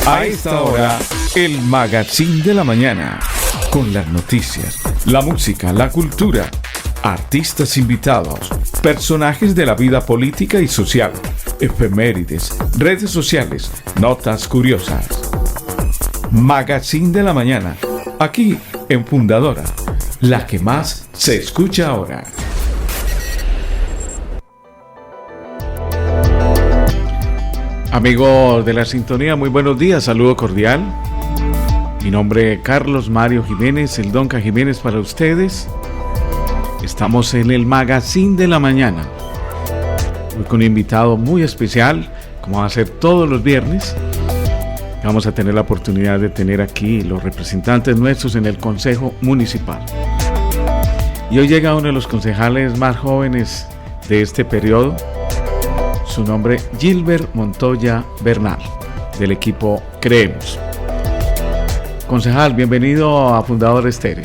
A esta hora, el Magazine de la Mañana, con las noticias, la música, la cultura, artistas invitados, personajes de la vida política y social, efemérides, redes sociales, notas curiosas. Magazine de la Mañana, aquí en Fundadora, la que más se escucha ahora. Amigos de la sintonía, muy buenos días, saludo cordial. Mi nombre es Carlos Mario Jiménez, el Donca Jiménez para ustedes. Estamos en el Magazine de la Mañana, hoy con un invitado muy especial, como va a ser todos los viernes. Vamos a tener la oportunidad de tener aquí los representantes nuestros en el Consejo Municipal. Y hoy llega uno de los concejales más jóvenes de este periodo. Su nombre, Gilbert Montoya Bernal, del equipo Creemos. Concejal, bienvenido a Fundador Estéreo.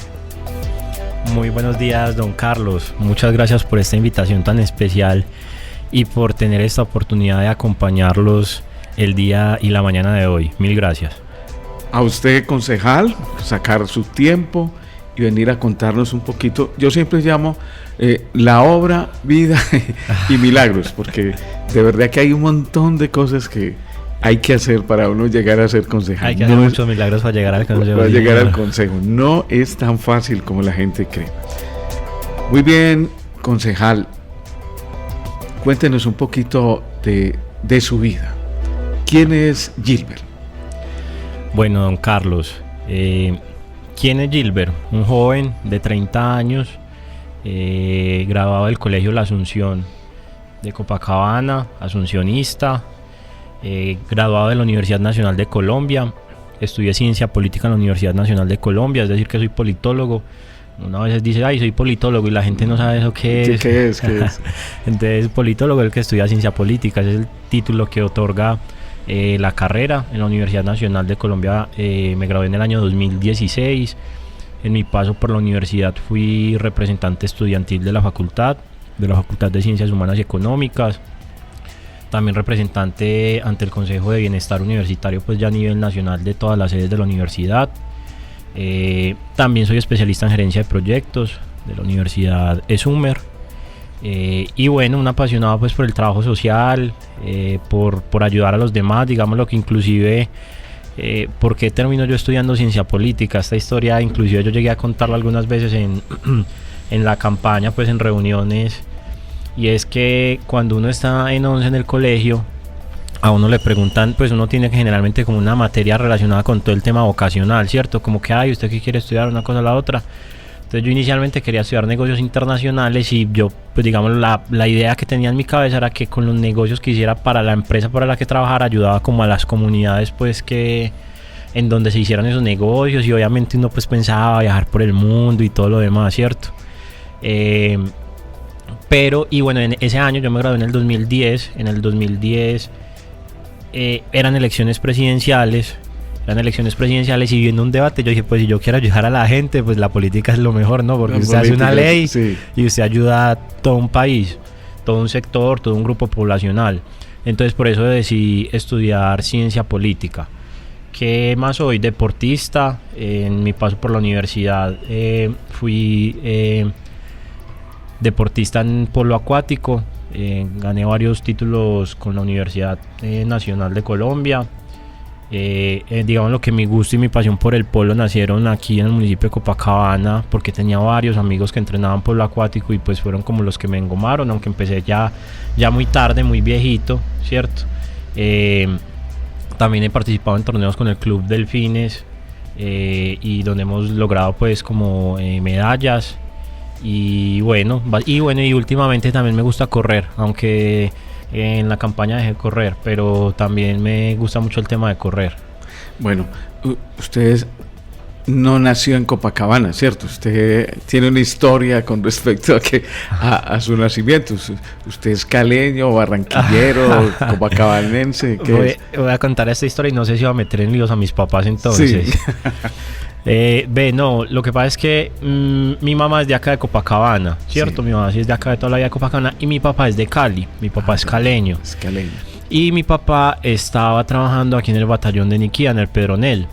Muy buenos días, don Carlos. Muchas gracias por esta invitación tan especial y por tener esta oportunidad de acompañarlos el día y la mañana de hoy. Mil gracias. A usted, concejal, sacar su tiempo y venir a contarnos un poquito. Yo siempre llamo la obra, vida y milagros, porque de verdad que hay un montón de cosas que hay que hacer para uno llegar a ser concejal. Hay que hacer muchos milagros para llegar al consejo. Para llegar al consejo. No es tan fácil como la gente cree. Muy bien, concejal. Cuéntenos un poquito de su vida. ¿Quién es Gilbert? Bueno, don Carlos, ¿quién es Gilbert? Un joven de 30 años, graduado del Colegio La Asunción de Copacabana, asuncionista, graduado de la Universidad Nacional de Colombia. Estudié Ciencia Política en la Universidad Nacional de Colombia, es decir, que soy politólogo. Una vez dice, ay, soy politólogo, y la gente no sabe eso qué es. ¿Qué es? Entonces, politólogo es el que estudia Ciencia Política, ese es el título que otorga la carrera en la Universidad Nacional de Colombia. Me gradué en el año 2016. En mi paso por la universidad fui representante estudiantil de la Facultad de Ciencias Humanas y Económicas. También representante ante el Consejo de Bienestar Universitario, pues ya a nivel nacional, de todas las sedes de la universidad. También soy especialista en gerencia de proyectos de la Universidad ESUMER. Y bueno, un apasionado pues por el trabajo social, por ayudar a los demás, digamos lo que inclusive, ¿por qué termino yo estudiando ciencia política? Esta historia inclusive yo llegué a contarla algunas veces en la campaña, pues en reuniones, y es que cuando uno está en 11 en el colegio, a uno le preguntan, pues uno tiene generalmente como una materia relacionada con todo el tema vocacional, ¿cierto? Como que, ay, ¿usted qué quiere estudiar? Una cosa o la otra. Entonces yo inicialmente quería estudiar negocios internacionales y yo, pues digamos, la idea que tenía en mi cabeza era que con los negocios que hiciera para la empresa para la que trabajara, ayudaba como a las comunidades, pues que en donde se hicieran esos negocios, y obviamente uno pues pensaba viajar por el mundo y todo lo demás, ¿cierto? Pero, y bueno, en ese año yo me gradué en el 2010, eran elecciones presidenciales, y viendo un debate yo dije, pues si yo quiero ayudar a la gente, pues la política es lo mejor, ¿no? Porque usted hace una ley, sí, y usted ayuda a todo un país, todo un sector, todo un grupo poblacional. Entonces por eso decidí estudiar ciencia política. ¿Qué más soy? Deportista. En mi paso por la universidad fui deportista en polo acuático. Gané varios títulos con la Universidad Nacional de Colombia. Digamos lo que mi gusto y mi pasión por el polo nacieron aquí en el municipio de Copacabana, porque tenía varios amigos que entrenaban polo acuático y pues fueron como los que me engomaron, aunque empecé ya muy tarde, muy viejito, ¿cierto? También he participado en torneos con el Club Delfines, y donde hemos logrado pues como medallas. Y bueno, y últimamente también me gusta correr, aunque en la campaña dejé correr, pero también me gusta mucho el tema de correr. Bueno, usted no nació en Copacabana, ¿cierto? Usted tiene una historia con respecto a su nacimiento. ¿Usted es caleño, barranquillero, copacabanense? Voy a contar esta historia y no sé si va a meter en líos a mis papás entonces. Sí. No, lo que pasa es que mi mamá es de acá de Copacabana, ¿cierto? Sí. Mi mamá sí es de acá de toda la vida de Copacabana, y mi papá es de Cali, mi papá es caleño. Es caleño. Y mi papá estaba trabajando aquí en el batallón de Niquía, en el Pedronel.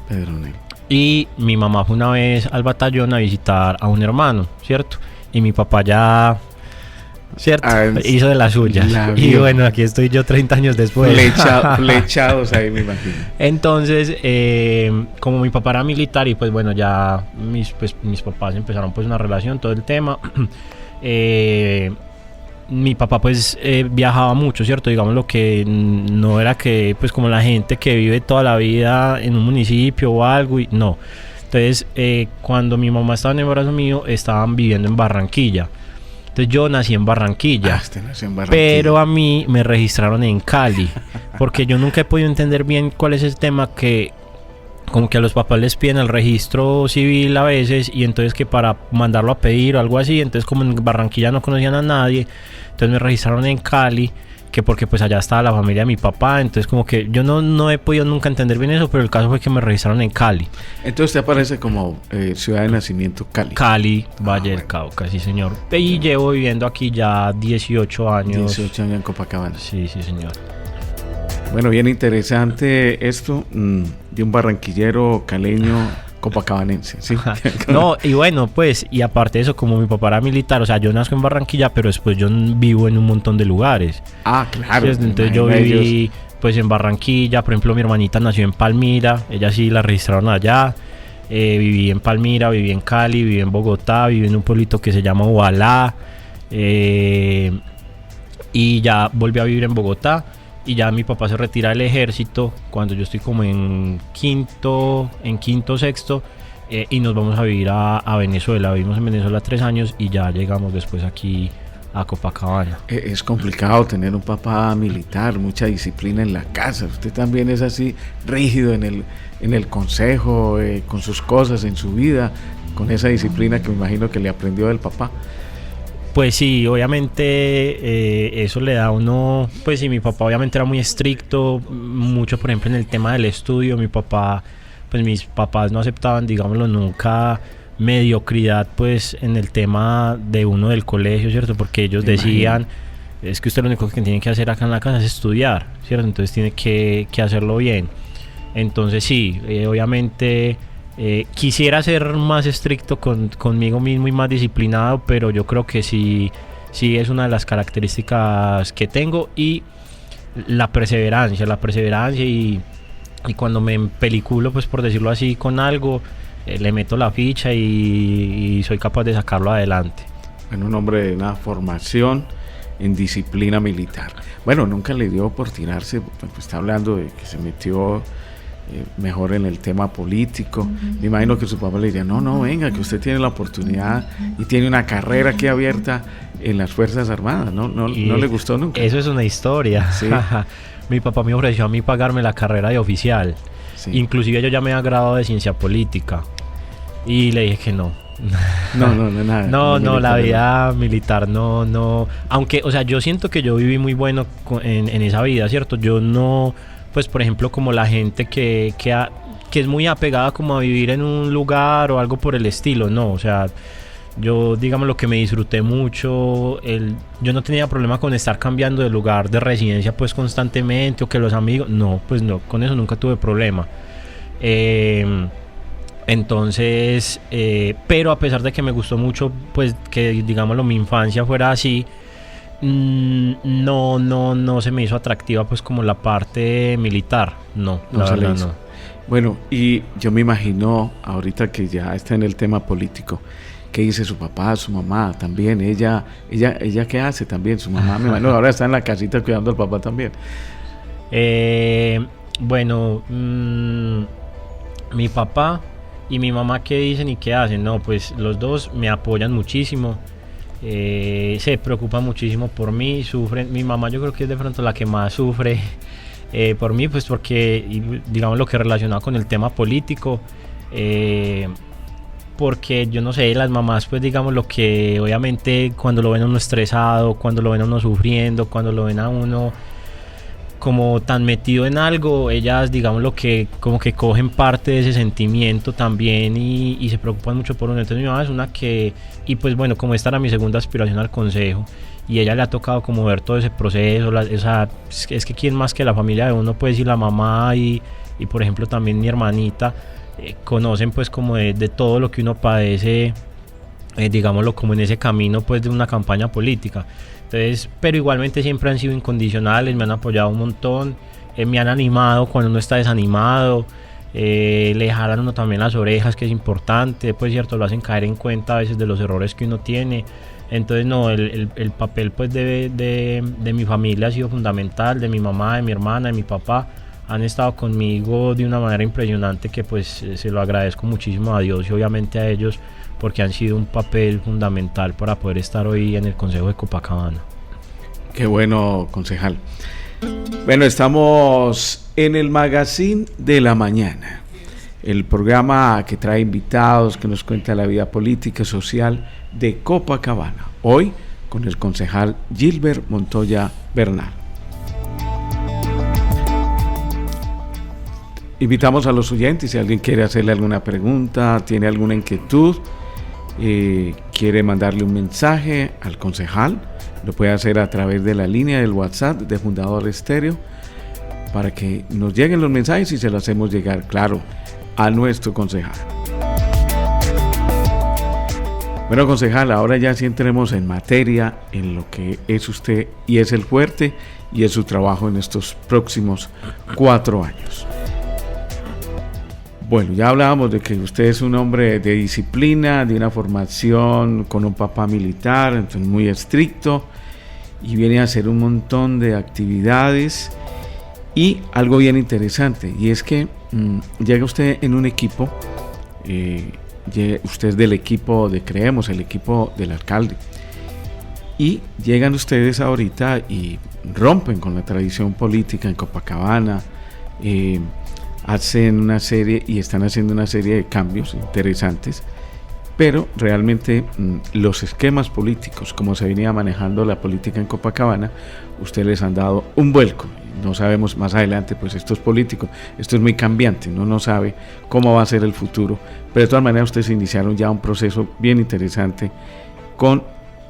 Y mi mamá fue una vez al batallón a visitar a un hermano, ¿cierto? Y mi papá ya, ¿cierto? Hizo de las suyas. Y bueno, aquí estoy yo 30 años después. Flechados ahí, me imagino. Entonces, como mi papá era militar y pues bueno, ya mis papás empezaron pues una relación, todo el tema. Mi papá pues viajaba mucho, ¿cierto? Digamos lo que no era que pues como la gente que vive toda la vida en un municipio o algo, y no. Entonces cuando mi mamá estaba en el embarazo mío, estaban viviendo en Barranquilla. Entonces yo nací en Barranquilla, pero a mí me registraron en Cali, porque yo nunca he podido entender bien cuál es el tema que como que a los papás les piden el registro civil a veces, y entonces que para mandarlo a pedir o algo así, entonces como en Barranquilla no conocían a nadie, entonces me registraron en Cali, que porque pues allá estaba la familia de mi papá, entonces como que yo no he podido nunca entender bien eso, pero el caso fue que me registraron en Cali. Entonces te aparece como ciudad de nacimiento Cali. Cali, Valle del Cauca, sí señor. Y llevo viviendo aquí ya 18 años. 18 años en Copacabana. Sí, señor. Bueno, bien interesante esto de un barranquillero caleño copacabanense, ¿sí? No, y bueno, pues, y aparte de eso, como mi papá era militar, o sea, yo nazco en Barranquilla, pero después yo vivo en un montón de lugares. Claro. ¿Sí? Entonces yo viví pues en Barranquilla, por ejemplo, mi hermanita nació en Palmira, ella sí la registraron allá. Viví en Palmira, viví en Cali, viví en Bogotá, viví en un pueblito que se llama Ubalá, y ya volví a vivir en Bogotá. Y ya mi papá se retira del ejército cuando yo estoy como en quinto, sexto, y nos vamos a vivir a Venezuela. Vivimos en Venezuela 3 años y ya llegamos después aquí a Copacabana. Es complicado tener un papá militar, mucha disciplina en la casa. Usted también es así rígido en el consejo, con sus cosas, en su vida, con esa disciplina que me imagino que le aprendió del papá. Pues sí, obviamente eso le da a uno, pues sí, mi papá obviamente era muy estricto, mucho por ejemplo en el tema del estudio. Mi papá, pues mis papás no aceptaban, digámoslo, nunca mediocridad pues en el tema de uno del colegio, ¿cierto? Porque ellos decían, es que usted lo único que tiene que hacer acá en la casa es estudiar, ¿cierto? Entonces tiene que hacerlo bien. Entonces sí, obviamente... quisiera ser más estricto conmigo mismo y más disciplinado, pero yo creo que sí es una de las características que tengo, y la perseverancia y cuando me empeliculo, pues por decirlo así, con algo, le meto la ficha y soy capaz de sacarlo adelante. En un hombre de una formación en disciplina militar. Bueno, nunca le dio por tirarse, pues está hablando de que se metió mejor en el tema político. Me imagino que su papá le diría, no, venga, que usted tiene la oportunidad y tiene una carrera aquí abierta en las Fuerzas Armadas. No le gustó nunca. Eso es una historia. ¿Sí? Mi papá me ofreció a mí pagarme la carrera de oficial. Sí. Inclusive yo ya me había graduado de ciencia política y le dije que no. Nada. No, la vida militar no. Aunque, o sea, yo siento que yo viví muy bueno en esa vida, ¿cierto? Yo no... Pues por ejemplo como la gente que es muy apegada como a vivir en un lugar o algo por el estilo, no, o sea, yo digamos lo que me disfruté mucho, yo no tenía problema con estar cambiando de lugar de residencia pues constantemente, o que los amigos, no, con eso nunca tuve problema. Entonces, pero a pesar de que me gustó mucho pues que digámoslo mi infancia fuera así, no se me hizo atractiva pues como la parte militar, no la verdad no. Bueno, y yo me imagino ahorita que ya está en el tema político, ¿qué dice su papá, su mamá también? Ella ¿qué hace también? Su mamá, me imagino, ahora está en la casita cuidando al papá también. Bueno, mi papá y mi mamá, ¿qué dicen y qué hacen? No, pues los dos me apoyan muchísimo. Se preocupa muchísimo por mí, sufren. Mi mamá yo creo que es de pronto la que más sufre por mí, pues porque digamos lo que relacionado con el tema político, porque yo no sé, las mamás pues digamos lo que obviamente cuando lo ven a uno estresado, cuando lo ven a uno sufriendo, cuando lo ven a uno como tan metido en algo, ellas digamos lo que como que cogen parte de ese sentimiento también y se preocupan mucho por uno. Entonces mi mamá es una que, y pues bueno, como esta era mi segunda aspiración al consejo y ella le ha tocado como ver todo ese proceso, es que quién más que la familia de uno, pues, y la mamá y por ejemplo también mi hermanita conocen pues como de todo lo que uno padece, digámoslo como en ese camino pues de una campaña política. Entonces, pero igualmente siempre han sido incondicionales, me han apoyado un montón, me han animado cuando uno está desanimado, le jalan uno también las orejas, que es importante, pues cierto, lo hacen caer en cuenta a veces de los errores que uno tiene. Entonces no, el papel pues de mi familia ha sido fundamental, de mi mamá, de mi hermana, de mi papá, han estado conmigo de una manera impresionante que pues se lo agradezco muchísimo a Dios y obviamente a ellos, porque han sido un papel fundamental para poder estar hoy en el Consejo de Copacabana. Qué bueno, concejal. Bueno, estamos en el Magazine de la Mañana, el programa que trae invitados, que nos cuenta la vida política y social de Copacabana. Hoy con el concejal Gilbert Montoya Bernal. Invitamos a los oyentes, si alguien quiere hacerle alguna pregunta, tiene alguna inquietud, quiere mandarle un mensaje al concejal, lo puede hacer a través de la línea del WhatsApp de Fundador Estéreo para que nos lleguen los mensajes y se los hacemos llegar, claro, a nuestro concejal. Bueno, concejal, ahora ya sí entremos en materia, en lo que es usted y es el fuerte y es su trabajo en estos próximos 4 años. Bueno, ya hablábamos de que usted es un hombre de disciplina, de una formación con un papá militar, entonces muy estricto, y viene a hacer un montón de actividades y algo bien interesante, y es que llega usted en un equipo, usted es del equipo de Creemos, el equipo del alcalde, y llegan ustedes ahorita y rompen con la tradición política en Copacabana, hacen una serie y están haciendo una serie de cambios interesantes, pero realmente los esquemas políticos, como se venía manejando la política en Copacabana, ustedes les han dado un vuelco. No sabemos más adelante, pues esto es político, esto es muy cambiante, uno no sabe cómo va a ser el futuro, pero de todas maneras ustedes iniciaron ya un proceso bien interesante con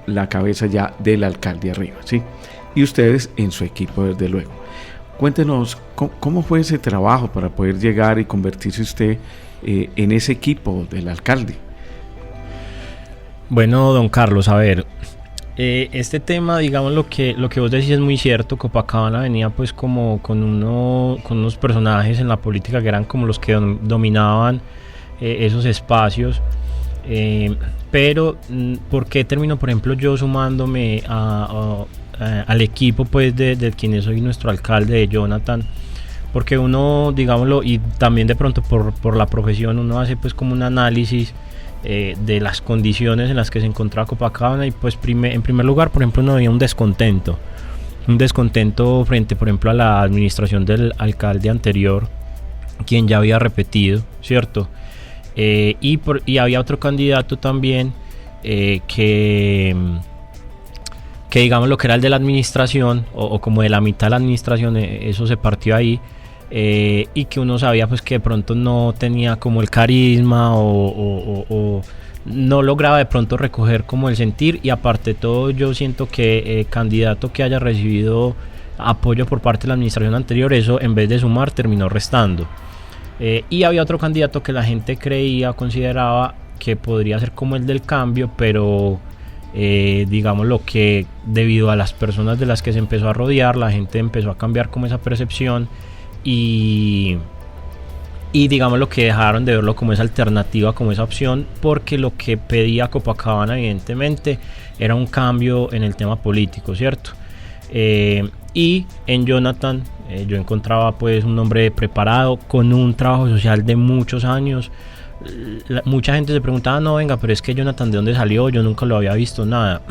la cabeza ya del alcalde arriba, ¿sí? Y ustedes en su equipo, desde luego. Cuéntenos, ¿cómo fue ese trabajo para poder llegar y convertirse usted en ese equipo del alcalde? Bueno, don Carlos, a ver, este tema, digamos, lo que vos decís es muy cierto. Copacabana venía pues como con unos personajes en la política que eran como los que dominaban esos espacios, pero ¿por qué termino, por ejemplo, yo sumándome al equipo pues de quien soy nuestro alcalde, de Jonathan? Porque uno, digámoslo, y también de pronto por la profesión, uno hace pues como un análisis de las condiciones en las que se encontraba Copacabana, y pues en primer lugar, por ejemplo, uno había un descontento frente, por ejemplo, a la administración del alcalde anterior, quien ya había repetido, ¿cierto? Y había otro candidato también que digamos lo que era el de la administración, o como de la mitad de la administración, eso se partió ahí, y que uno sabía pues que de pronto no tenía como el carisma o no lograba de pronto recoger como el sentir, y aparte de todo yo siento que candidato que haya recibido apoyo por parte de la administración anterior, eso en vez de sumar terminó restando, y había otro candidato que la gente consideraba que podría ser como el del cambio, pero digamos lo que debido a las personas de las que se empezó a rodear, la gente empezó a cambiar como esa percepción y digamos lo que dejaron de verlo como esa alternativa, como esa opción, porque lo que pedía Copacabana evidentemente era un cambio en el tema político, ¿cierto? Y en Jonathan yo encontraba pues un hombre preparado, con un trabajo social de muchos años. Mucha gente se preguntaba, no, venga, pero es que Jonathan, ¿de dónde salió? Yo nunca lo había visto, nada.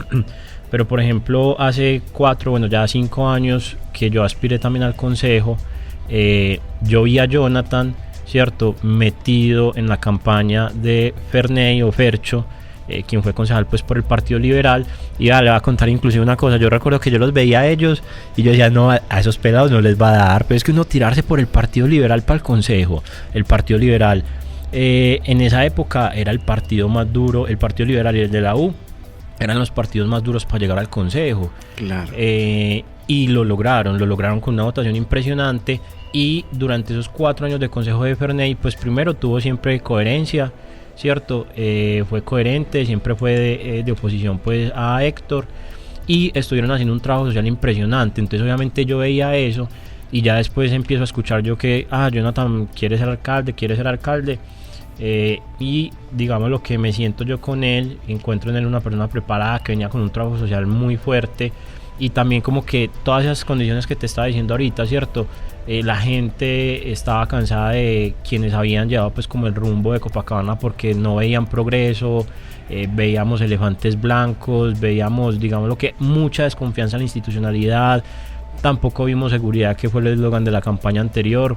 Pero por ejemplo, hace 5 años que yo aspiré también al consejo, yo vi a Jonathan, ¿cierto?, metido en la campaña de Ferney o Fercho, quien fue concejal pues por el Partido Liberal. Y le voy a contar inclusive una cosa, yo recuerdo que yo los veía a ellos y yo decía, no, a esos pelados no les va a dar, pero es que uno tirarse por el Partido Liberal para el consejo, el Partido Liberal en esa época era el partido más duro, el Partido Liberal y el de la U eran los partidos más duros para llegar al consejo. Claro. Y lo lograron con una votación impresionante. Y durante esos 4 años de consejo de Ferney, pues primero tuvo siempre coherencia, ¿cierto? Fue coherente, siempre fue de oposición pues a Héctor, y estuvieron haciendo un trabajo social impresionante. Entonces obviamente yo veía eso y ya después empiezo a escuchar yo que Jonathan quiere ser alcalde, y digamos lo que me siento yo con él, encuentro en él una persona preparada que venía con un trabajo social muy fuerte, y también como que todas esas condiciones que te estaba diciendo ahorita, ¿cierto? La gente estaba cansada de quienes habían llevado pues como el rumbo de Copacabana, porque no veían progreso, veíamos elefantes blancos, veíamos digamos lo que mucha desconfianza en la institucionalidad, tampoco vimos seguridad, que fue el eslogan de la campaña anterior.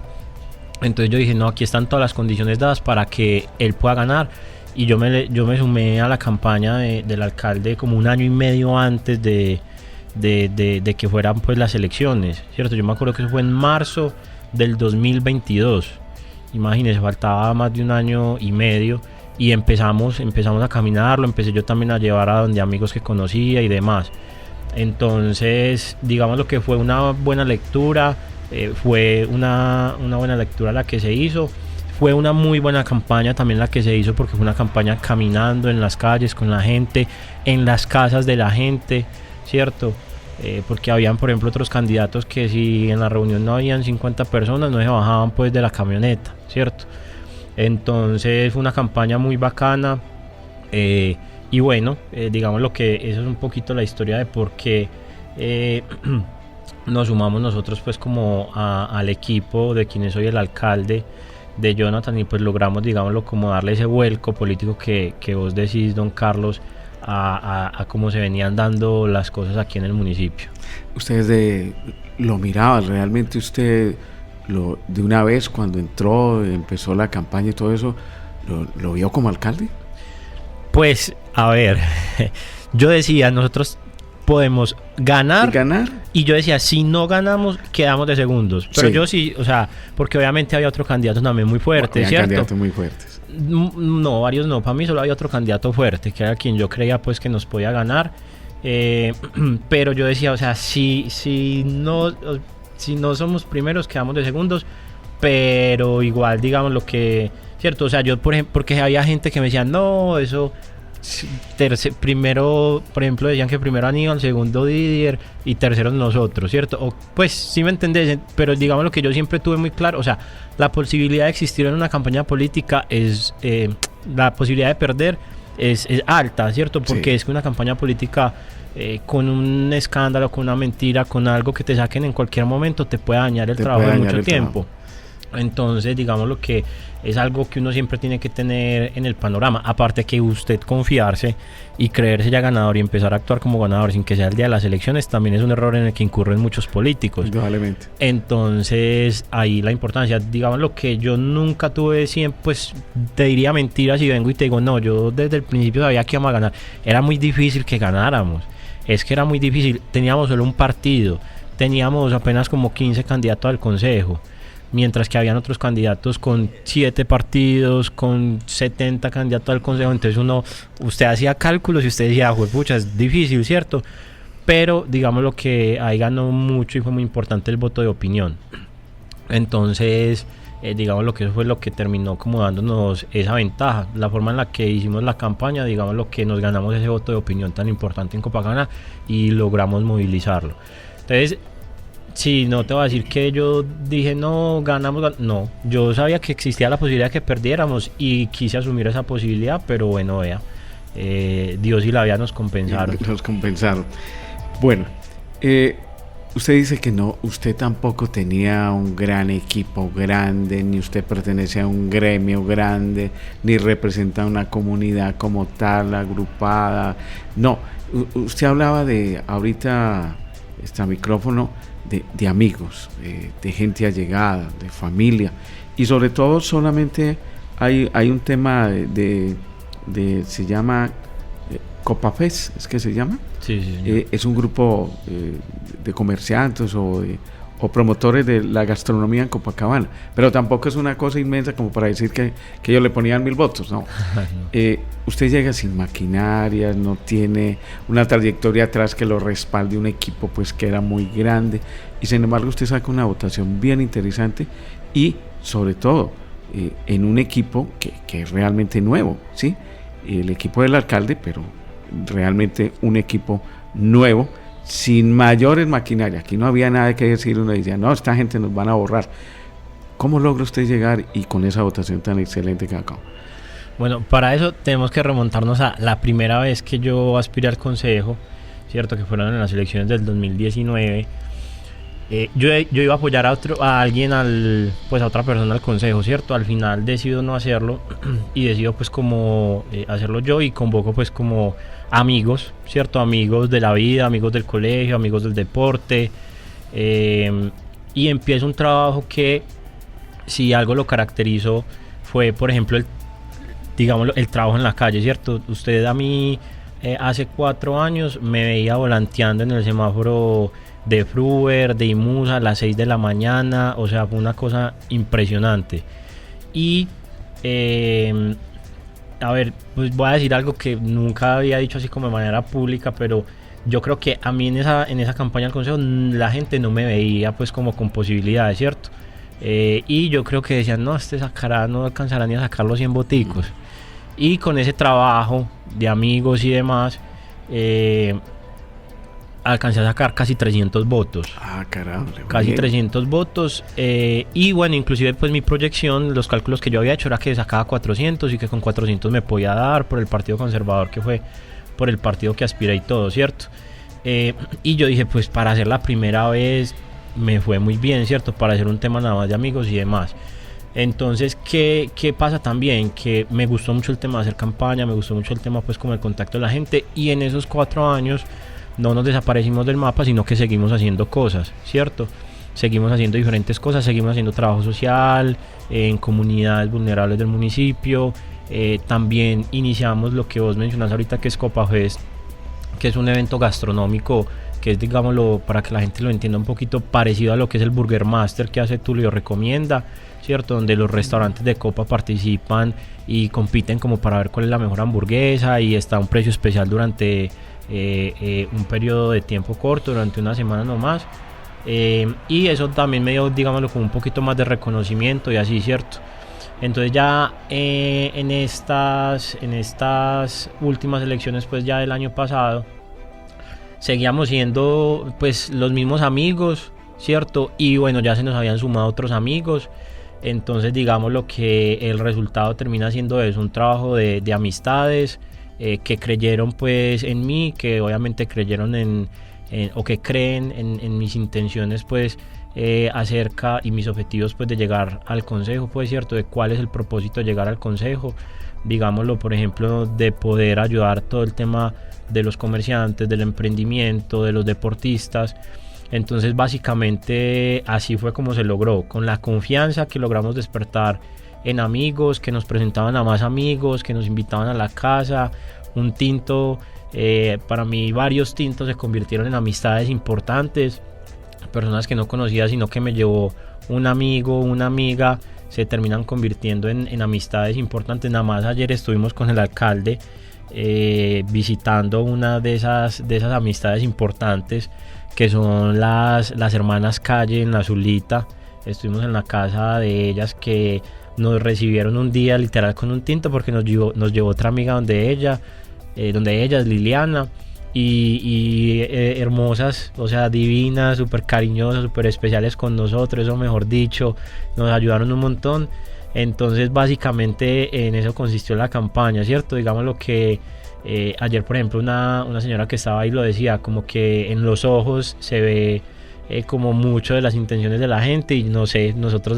Entonces yo dije, no, aquí están todas las condiciones dadas para que él pueda ganar. Y yo me sumé a la campaña del alcalde como 1 año y medio antes de que fueran pues las elecciones, ¿cierto? Yo me acuerdo que eso fue en marzo del 2022. Imagínense, faltaba más de 1 año y medio y empezamos a caminarlo. Empecé yo también a llevar a donde amigos que conocía y demás. Entonces, digamos lo que fue una buena lectura. Fue una buena lectura la que se hizo. Fue una muy buena campaña también la que se hizo, porque fue una campaña caminando en las calles con la gente, en las casas de la gente, ¿cierto? Porque habían, por ejemplo, otros candidatos que si en la reunión no habían 50 personas, no se bajaban pues de la camioneta, ¿cierto? Entonces fue una campaña muy bacana, y bueno, digamos lo que eso es un poquito la historia de por qué nos sumamos nosotros pues como al equipo de quien soy el alcalde de Jonathan, y pues logramos, digámoslo, como darle ese vuelco político que vos decís, don Carlos, a cómo se venían dando las cosas aquí en el municipio. Ustedes lo miraban realmente, usted de una vez cuando empezó la campaña y todo eso, ¿lo vio como alcalde? Pues, a ver, yo decía, nosotros podemos ganar, y yo decía, si no ganamos, quedamos de segundos. Pero sí, yo sí, o sea, porque obviamente había otro candidato también muy fuerte, ¿cierto? Candidatos muy fuertes. No, varios no, para mí solo había otro candidato fuerte, que era quien yo creía pues que nos podía ganar. Pero yo decía, o sea, si no somos primeros, quedamos de segundos. Pero igual, digamos lo que, ¿cierto? O sea, yo, por ejemplo, porque había gente que me decía, no, eso... primero, por ejemplo, decían que primero Aníbal, segundo Didier y tercero nosotros, ¿cierto? O, pues sí me entendés, pero digamos lo que yo siempre tuve muy claro, o sea, la posibilidad de existir en una campaña política es, la posibilidad de perder es alta, ¿cierto? Porque sí, es que una campaña política con un escándalo, con una mentira, con algo que te saquen en cualquier momento, te puede dañar el trabajo de mucho tiempo. Entonces, digamos lo que es algo que uno siempre tiene que tener en el panorama, aparte que usted confiarse y creerse ya ganador y empezar a actuar como ganador sin que sea el día de las elecciones, también es un error en el que incurren muchos políticos. Indudablemente. Entonces, ahí la importancia, digamos lo que yo nunca tuve siempre, pues te diría mentiras si vengo y te digo, no, yo desde el principio sabía que íbamos a ganar. Era muy difícil que ganáramos, es que era muy difícil, teníamos solo un partido, teníamos apenas como 15 candidatos al consejo, mientras que habían otros candidatos con 7 partidos, con 70 candidatos al consejo. Entonces usted hacía cálculos y usted decía, pucha, es difícil, ¿cierto? Pero digamos lo que ahí ganó mucho y fue muy importante el voto de opinión. Entonces, digamos lo que eso fue lo que terminó como dándonos esa ventaja, la forma en la que hicimos la campaña, digamos lo que nos ganamos ese voto de opinión tan importante en Copacabana y logramos movilizarlo. Entonces, sí, no te voy a decir que yo dije no, no, yo sabía que existía la posibilidad de que perdiéramos y quise asumir esa posibilidad, pero bueno, vea, Dios y la vida nos compensaron. Bueno, usted dice que no, usted tampoco tenía un gran equipo grande, ni usted pertenece a un gremio grande, ni representa una comunidad como tal, agrupada. No, usted hablaba de, ahorita está micrófono, de amigos, de gente allegada, de familia, y sobre todo solamente hay un tema de se llama Copafes, ¿es que se llama? Sí, sí. Es un grupo de comerciantes o promotores de la gastronomía en Copacabana, pero tampoco es una cosa inmensa como para decir que ellos le ponían 1000 votos, no. Usted llega sin maquinaria, no tiene una trayectoria atrás que lo respalde, un equipo pues que era muy grande, y sin embargo usted saca una votación bien interesante y sobre todo en un equipo que es realmente nuevo, ¿sí? El equipo del alcalde, pero realmente un equipo nuevo, sin mayores maquinaria. Aquí no había nada que decir, uno decía, no, esta gente nos van a borrar. ¿Cómo logra usted llegar y con esa votación tan excelente que acabó? Bueno, para eso tenemos que remontarnos a la primera vez que yo aspiré al consejo, cierto, que fueron en las elecciones del 2019. Yo iba a apoyar a alguien, pues a otra persona al consejo, cierto. Al final decido no hacerlo y decido pues como hacerlo yo, y convoco pues como amigos, cierto, amigos de la vida, amigos del colegio, amigos del deporte, y empiezo un trabajo que, si algo lo caracterizó, fue por ejemplo el trabajo en la calle, cierto. Usted a mí hace 4 años me veía volanteando en el semáforo de Fruber, de Imusa a las 6 de la mañana, o sea, fue una cosa impresionante. Y a ver, pues voy a decir algo que nunca había dicho así como de manera pública, pero yo creo que a mí en esa campaña del consejo la gente no me veía pues como con posibilidades, ¿cierto? Y yo creo que decían, no, este sacará, no alcanzará ni a sacar los 100 boticos. Y con ese trabajo de amigos y demás, alcancé a sacar casi 300 votos. Ah, caramba. Casi bien. 300 votos. Y bueno, inclusive pues mi proyección, los cálculos que yo había hecho era que sacaba 400 y que con 400 me podía dar por el Partido Conservador, que fue por el partido que aspiré y todo, ¿cierto? Y yo dije, pues para hacer la primera vez me fue muy bien, ¿cierto? Para hacer un tema nada más de amigos y demás. Entonces, ¿qué pasa también? Que me gustó mucho el tema de hacer campaña, me gustó mucho el tema pues como el contacto de la gente, y en esos 4 años no nos desaparecimos del mapa, sino que seguimos haciendo cosas, ¿cierto? Seguimos haciendo diferentes cosas, seguimos haciendo trabajo social en comunidades vulnerables del municipio. También iniciamos lo que vos mencionás ahorita, que es Copafest, que es un evento gastronómico que es, digámoslo, para que la gente lo entienda un poquito, parecido a lo que es el Burger Master que hace Tulio Recomienda, ¿cierto? Donde los restaurantes de Copa participan y compiten como para ver cuál es la mejor hamburguesa, y está a un precio especial durante un periodo de tiempo corto, durante una semana nomás. Y eso también me dio, digámoslo, como un poquito más de reconocimiento y así, ¿cierto? Entonces ya en estas últimas elecciones pues ya del año pasado, seguíamos siendo pues los mismos amigos, ¿cierto? Y bueno, ya se nos habían sumado otros amigos. Entonces digamos lo que el resultado termina siendo es un trabajo de amistades que creyeron pues en mí, que obviamente creyeron o que creen en mis intenciones pues acerca y mis objetivos pues de llegar al consejo, pues cierto, de cuál es el propósito de llegar al consejo, digámoslo, por ejemplo, de poder ayudar todo el tema de los comerciantes, del emprendimiento, de los deportistas. Entonces básicamente así fue como se logró, con la confianza que logramos despertar en amigos, que nos presentaban a más amigos, que nos invitaban a la casa, un tinto, para mí varios tintos se convirtieron en amistades importantes, personas que no conocía sino que me llevó un amigo, una amiga, se terminan convirtiendo en amistades importantes. Nada más ayer estuvimos con el alcalde visitando una de esas amistades importantes, que son las hermanas Calle en la Zulita. Estuvimos en la casa de ellas, que nos recibieron un día literal con un tinto, porque nos llevó otra amiga donde ella es Liliana, y hermosas, o sea, divinas, súper cariñosas, súper especiales con nosotros, eso mejor dicho, nos ayudaron un montón. Entonces básicamente en eso consistió la campaña, ¿cierto? Digamos lo que ayer por ejemplo una señora que estaba ahí lo decía, como que en los ojos se ve como mucho de las intenciones de la gente, y no sé, nosotros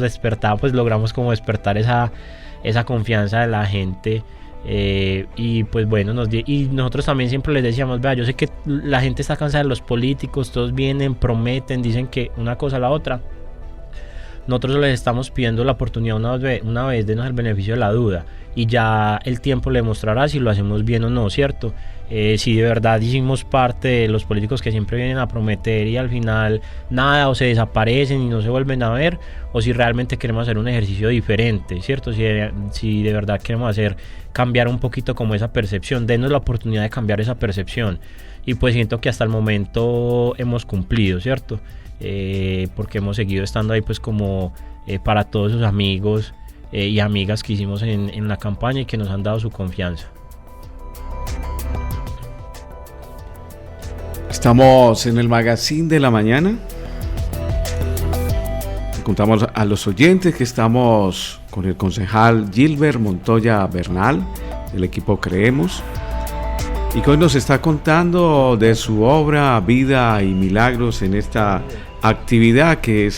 pues logramos como despertar esa confianza de la gente. Y pues bueno, y nosotros también siempre les decíamos, vea, yo sé que la gente está cansada de los políticos, todos vienen, prometen, dicen que una cosa a la otra, nosotros les estamos pidiendo la oportunidad una vez, denos el beneficio de la duda, y ya el tiempo le mostrará si lo hacemos bien o no, ¿cierto? Si de verdad hicimos parte de los políticos que siempre vienen a prometer y al final nada, o se desaparecen y no se vuelven a ver, o si realmente queremos hacer un ejercicio diferente, ¿cierto? Si de verdad queremos cambiar un poquito como esa percepción, denos la oportunidad de cambiar esa percepción. Y pues siento que hasta el momento hemos cumplido, ¿cierto? Porque hemos seguido estando ahí pues como para todos esos amigos y amigas que hicimos en la campaña y que nos han dado su confianza. Estamos en el Magazine de la Mañana. Contamos a los oyentes que estamos con el concejal Gilbert Montoya Bernal, del equipo Creemos, y que hoy nos está contando de su obra, vida y milagros en esta actividad que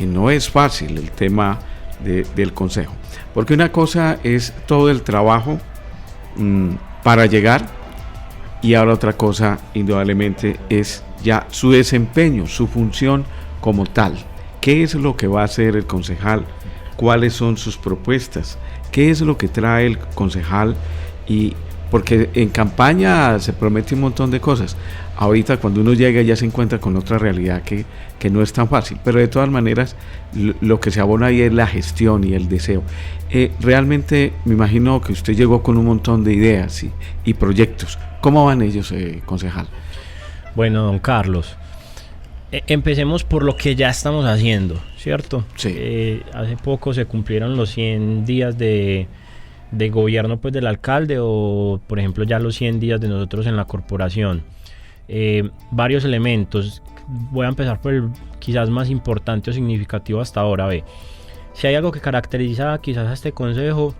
no es fácil, el tema del consejo. Porque una cosa es todo el trabajo para llegar, y ahora otra cosa indudablemente es ya su desempeño, su función como tal. ¿Qué es lo que va a hacer el concejal? ¿Cuáles son sus propuestas? ¿Qué es lo que trae el concejal? Y porque en campaña se promete un montón de cosas. Ahorita cuando uno llega ya se encuentra con otra realidad que no es tan fácil. Pero de todas maneras lo que se abona ahí es la gestión y el deseo. Realmente me imagino que usted llegó con un montón de ideas y proyectos. ¿Cómo van ellos, concejal? Bueno, don Carlos, empecemos por lo que ya estamos haciendo, ¿cierto? Sí. Hace poco se cumplieron los 100 días de gobierno pues del alcalde, o por ejemplo ya los 100 días de nosotros en la corporación. Varios elementos. Voy a empezar por el quizás más importante o significativo hasta ahora. Si hay algo que caracteriza quizás a este consejo,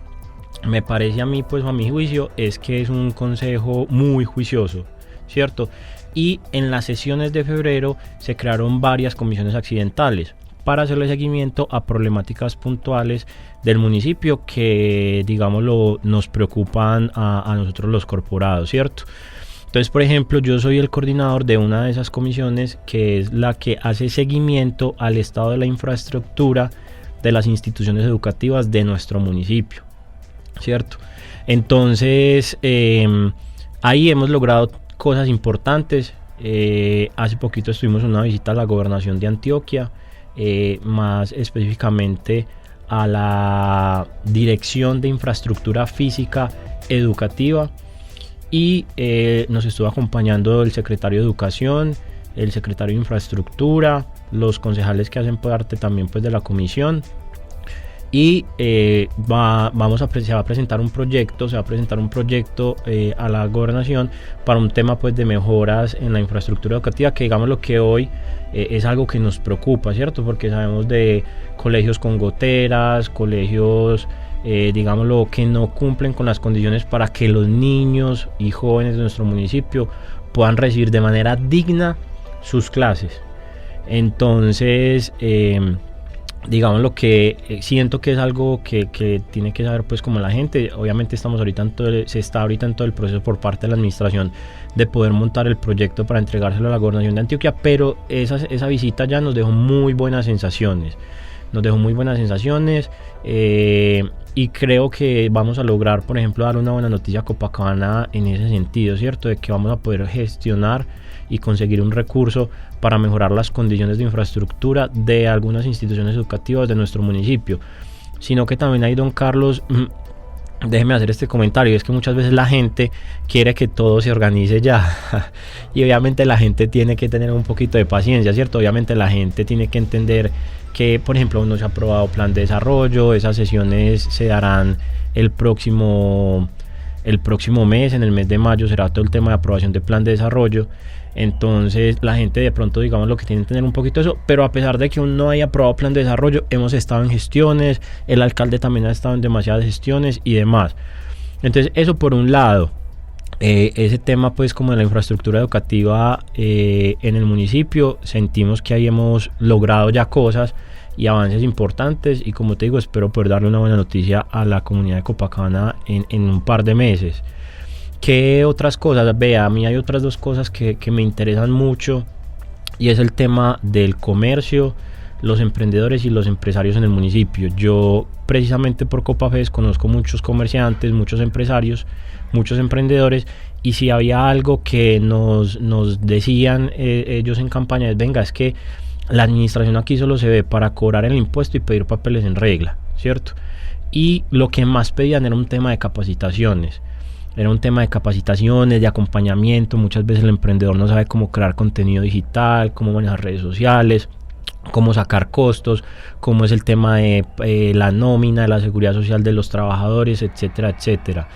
me parece a mí, pues a mi juicio, es que es un consejo muy juicioso, ¿cierto? Y en las sesiones de febrero se crearon varias comisiones accidentales para hacerle seguimiento a problemáticas puntuales del municipio que, digámoslo, nos preocupan a nosotros los corporados, ¿cierto? Entonces, por ejemplo, yo soy el coordinador de una de esas comisiones, que es la que hace seguimiento al estado de la infraestructura de las instituciones educativas de nuestro municipio, ¿cierto? Entonces, ahí hemos logrado cosas importantes. Hace poquito estuvimos en una visita a la gobernación de Antioquia, más específicamente a la Dirección de Infraestructura Física Educativa, y nos estuvo acompañando el secretario de Educación, el secretario de Infraestructura, los concejales que hacen parte también pues de la comisión. Y se va a presentar un proyecto a la gobernación para un tema pues de mejoras en la infraestructura educativa, que digamos lo que hoy es algo que nos preocupa, ¿cierto? Porque sabemos de colegios con goteras, colegios digámoslo que no cumplen con las condiciones para que los niños y jóvenes de nuestro municipio puedan recibir de manera digna sus clases. Entonces digamos lo que siento que es algo que tiene que saber pues como la gente. Obviamente se está ahorita en todo el proceso por parte de la administración de poder montar el proyecto para entregárselo a la gobernación de Antioquia, pero esa visita ya nos dejó muy buenas sensaciones. Y creo que vamos a lograr, por ejemplo, dar una buena noticia a Copacabana en ese sentido, ¿cierto? De que vamos a poder gestionar y conseguir un recurso para mejorar las condiciones de infraestructura de algunas instituciones educativas de nuestro municipio. Sino que también hay, don Carlos, déjeme hacer este comentario, es que muchas veces la gente quiere que todo se organice ya y obviamente la gente tiene que tener un poquito de paciencia, ¿cierto? Obviamente la gente tiene que entender que, por ejemplo, no se ha aprobado plan de desarrollo. Esas sesiones se darán el próximo mes, en el mes de mayo será todo el tema de aprobación de plan de desarrollo. Entonces la gente de pronto, digamos, lo que tiene que tener un poquito de eso, pero a pesar de que aún no haya aprobado plan de desarrollo, hemos estado en gestiones, el alcalde también ha estado en demasiadas gestiones y demás. Entonces eso por un lado. Ese tema pues como de la infraestructura educativa en el municipio, sentimos que ahí hemos logrado ya cosas y avances importantes, y como te digo, espero poder darle una buena noticia a la comunidad de Copacabana en un par de meses. ¿Qué otras cosas? Vea, a mí hay otras dos cosas que me interesan mucho, y es el tema del comercio, los emprendedores y los empresarios en el municipio. Yo precisamente por Copafes conozco muchos comerciantes, muchos empresarios, muchos emprendedores, y si había algo que nos decían ellos en campaña es: venga, es que la administración aquí solo se ve para cobrar el impuesto y pedir papeles en regla, ¿cierto? Y lo que más pedían era un tema de capacitaciones. Era un tema de capacitaciones, de acompañamiento. Muchas veces el emprendedor no sabe cómo crear contenido digital, cómo manejar redes sociales, cómo sacar costos, cómo es el tema de la nómina, de la seguridad social de los trabajadores, etcétera, etcétera.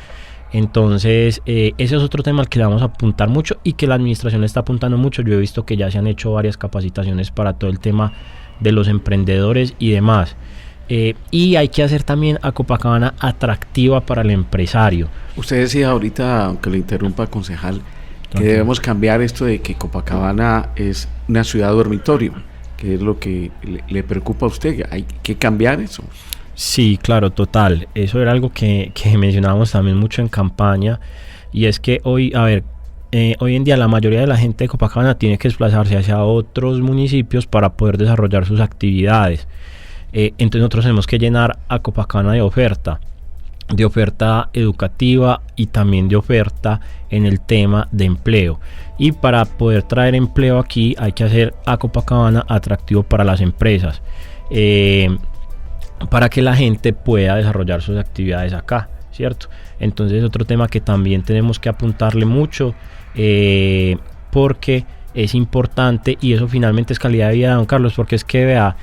Entonces, ese es otro tema al que le vamos a apuntar mucho y que la administración le está apuntando mucho. Yo he visto que ya se han hecho varias capacitaciones para todo el tema de los emprendedores y demás. Y hay que hacer también a Copacabana atractiva para el empresario. Usted decía ahorita, aunque lo interrumpa, concejal, que debemos cambiar esto de que Copacabana es una ciudad dormitorio, que es lo que le preocupa a usted. ¿Hay que cambiar eso? Sí, claro, total. Eso era algo que mencionábamos también mucho en campaña, y es que hoy en día la mayoría de la gente de Copacabana tiene que desplazarse hacia otros municipios para poder desarrollar sus actividades. Entonces nosotros tenemos que llenar a Copacabana de oferta educativa y también de oferta en el tema de empleo. Y para poder traer empleo aquí hay que hacer a Copacabana atractivo para las empresas, para que la gente pueda desarrollar sus actividades acá, ¿cierto? Entonces otro tema que también tenemos que apuntarle mucho, porque es importante, y eso finalmente es calidad de vida, don Carlos, porque es que vea,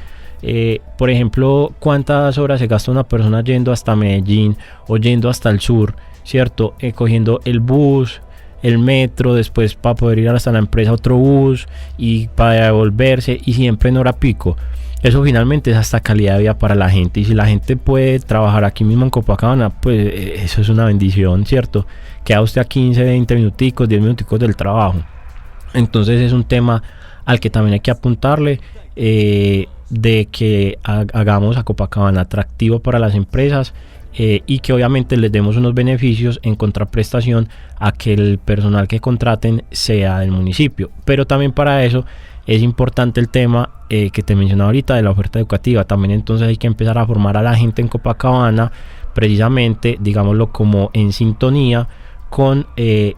por ejemplo, cuántas horas se gasta una persona yendo hasta Medellín o yendo hasta el sur, ¿cierto? Cogiendo el bus, el metro, después para poder ir hasta la empresa otro bus y para devolverse, y siempre en hora pico. Eso finalmente es hasta calidad de vida para la gente, y si la gente puede trabajar aquí mismo en Copacabana, pues eso es una bendición, ¿cierto? Queda usted a 15, 20 minuticos, 10 minuticos del trabajo. Entonces es un tema al que también hay que apuntarle, de que hagamos a Copacabana atractivo para las empresas, y que obviamente les demos unos beneficios en contraprestación a que el personal que contraten sea del municipio. Pero también para eso es importante el tema que te mencionaba ahorita de la oferta educativa. También entonces hay que empezar a formar a la gente en Copacabana, precisamente, digámoslo, como en sintonía con